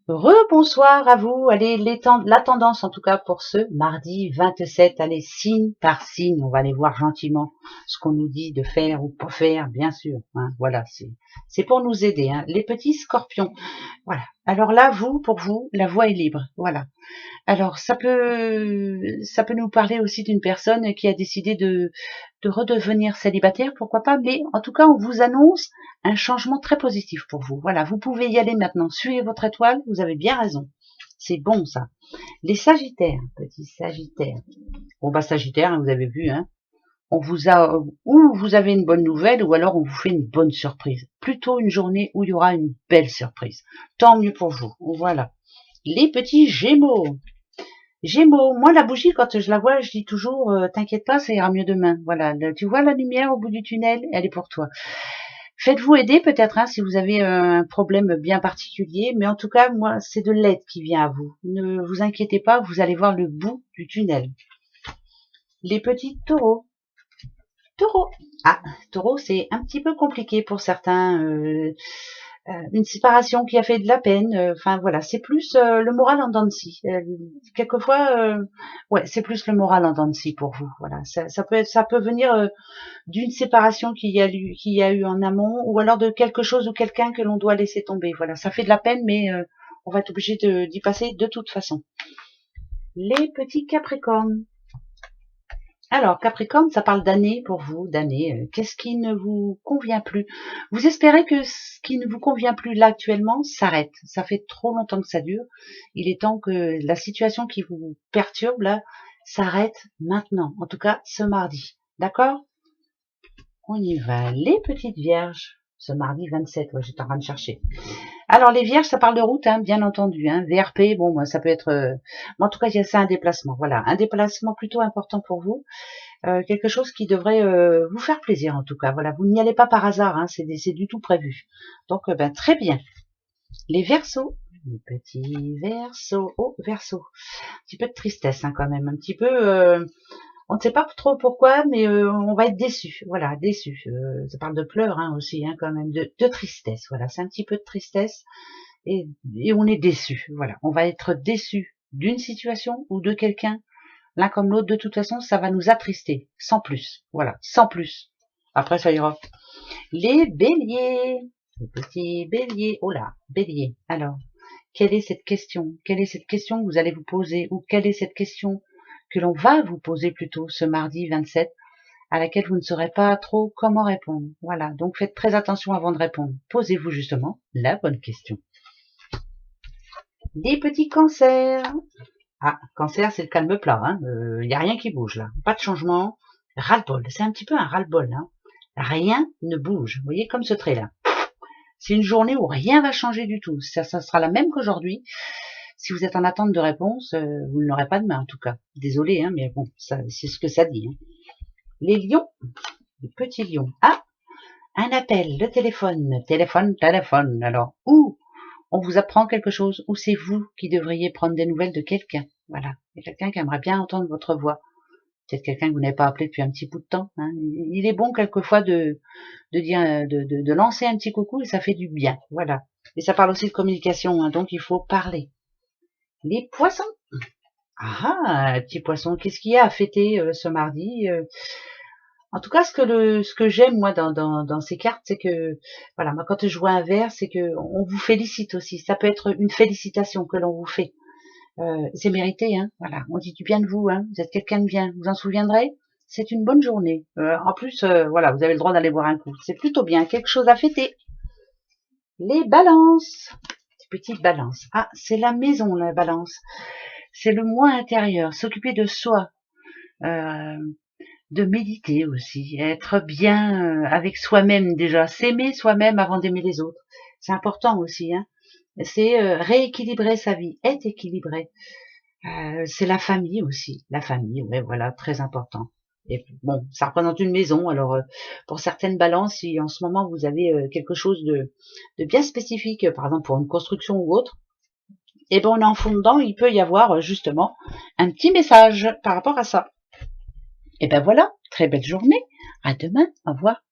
Rebonsoir à vous. Allez, la tendance en tout cas pour ce mardi 27. Allez, signe par signe, on va aller voir gentiment ce qu'on nous dit de faire ou pas faire, bien sûr. Hein, voilà, c'est pour nous aider. Hein. Les petits scorpions. Voilà. Alors là, pour vous, la voie est libre. Voilà. Alors ça peut nous parler aussi d'une personne qui a décidé de redevenir célibataire, pourquoi pas, mais en tout cas on vous annonce un changement très positif pour vous. Voilà, vous pouvez y aller maintenant, suivez votre étoile, vous avez bien raison. C'est bon ça. Les sagittaires, petits sagittaires. Bon bah sagittaire, hein, vous avez vu, hein. On vous a, ou vous avez une bonne nouvelle, ou alors on vous fait une bonne surprise. Plutôt une journée où il y aura une belle surprise. Tant mieux pour vous. Voilà. Les petits gémeaux. Gémeaux, moi la bougie, quand je la vois, je dis toujours, t'inquiète pas, ça ira mieux demain. Voilà, tu vois la lumière au bout du tunnel, elle est pour toi. Faites-vous aider peut-être hein, si vous avez un problème bien particulier, mais en tout cas, moi, c'est de l'aide qui vient à vous. Ne vous inquiétez pas, vous allez voir le bout du tunnel. Les petits taureaux. Taureaux. Ah, taureau, c'est un petit peu compliqué pour certains. Une séparation qui a fait de la peine. Enfin voilà, c'est plus le moral en dents de scie. Quelquefois, ouais, c'est plus le moral en dents de scie pour vous. Voilà, ça peut venir d'une séparation qu'il y a eu en amont, ou alors de quelque chose ou quelqu'un que l'on doit laisser tomber. Voilà, ça fait de la peine, mais on va être obligé d'y passer de toute façon. Les petits capricornes. Alors, Capricorne, ça parle d'années pour vous, d'années. Qu'est-ce qui ne vous convient plus? Vous espérez que ce qui ne vous convient plus là actuellement s'arrête. Ça fait trop longtemps que ça dure. Il est temps que la situation qui vous perturbe là s'arrête maintenant. En tout cas, ce mardi. D'accord? On y va. Les petites vierges. Ce mardi 27, ouais, j'étais en train de chercher. Alors les vierges, ça parle de route, hein, bien entendu. Hein. VRP, bon, moi, ça peut être... en tout cas, c'est un déplacement. Voilà, un déplacement plutôt important pour vous. Quelque chose qui devrait vous faire plaisir en tout cas. Voilà, vous n'y allez pas par hasard, hein, c'est du tout prévu. Donc, ben, très bien. Les Verseaux, les petits Verseaux, oh Verseaux, un petit peu de tristesse hein, quand même, un petit peu. On ne sait pas trop pourquoi, mais on va être déçu. Voilà, déçu. Ça parle de pleurs hein, aussi, hein, quand même, de tristesse. Voilà, c'est un petit peu de tristesse et on est déçu. Voilà, on va être déçu d'une situation ou de quelqu'un. L'un comme l'autre, de toute façon, ça va nous attrister, sans plus. Voilà, sans plus. Après, ça ira. Les béliers, les petits béliers. Oh là, bélier. Alors, quelle est cette question? Quelle est cette question que vous allez vous poser? Ou quelle est cette question que l'on va vous poser plutôt ce mardi 27, à laquelle vous ne saurez pas trop comment répondre? Voilà, donc faites très attention avant de répondre. Posez-vous justement la bonne question. Les petits cancers. Ah, cancer, c'est le calme plat. Il n'y a rien qui bouge là. Pas de changement. Ras-le-bol. C'est un petit peu un ras-le-bol. Hein. Rien ne bouge. Vous voyez, comme ce trait-là. C'est une journée où rien va changer du tout. Ça sera la même qu'aujourd'hui. Si vous êtes en attente de réponse, vous ne l'aurez pas demain en tout cas. Désolé, hein, mais bon, c'est ce que ça dit. Hein. Les lions. Les petits lions. Ah, un appel. Le téléphone. Téléphone. Alors, où on vous apprend quelque chose, ou c'est vous qui devriez prendre des nouvelles de quelqu'un. Voilà, il y a quelqu'un qui aimerait bien entendre votre voix. Peut-être quelqu'un que vous n'avez pas appelé depuis un petit bout de temps. Hein. Il est bon quelquefois de lancer un petit coucou et ça fait du bien. Voilà. Et ça parle aussi de communication, hein, donc il faut parler. Les poissons. Ah, petit poisson, qu'est-ce qu'il y a à fêter ce mardi En tout cas, ce que j'aime moi dans ces cartes, c'est que voilà, moi quand je vois un verre, c'est que on vous félicite aussi. Ça peut être une félicitation que l'on vous fait. C'est mérité, hein. Voilà, on dit du bien de vous, hein. Vous êtes quelqu'un de bien. Vous en souviendrez. C'est une bonne journée. En plus, voilà, vous avez le droit d'aller boire un coup. C'est plutôt bien, quelque chose à fêter. Les balances, petites balances. Ah, c'est la maison, la balance. C'est le moi intérieur, s'occuper de soi. Euh, de méditer aussi, être bien avec soi-même déjà, s'aimer soi-même avant d'aimer les autres. C'est important aussi, hein. C'est rééquilibrer sa vie, être équilibré. C'est la famille aussi, la famille, ouais, voilà, très important. Et bon, ça représente une maison. Alors, pour certaines balances, si en ce moment vous avez quelque chose de bien spécifique, par exemple pour une construction ou autre, et ben en fond dedans, il peut y avoir justement un petit message par rapport à ça. Et ben voilà, très belle journée. À demain. Au revoir.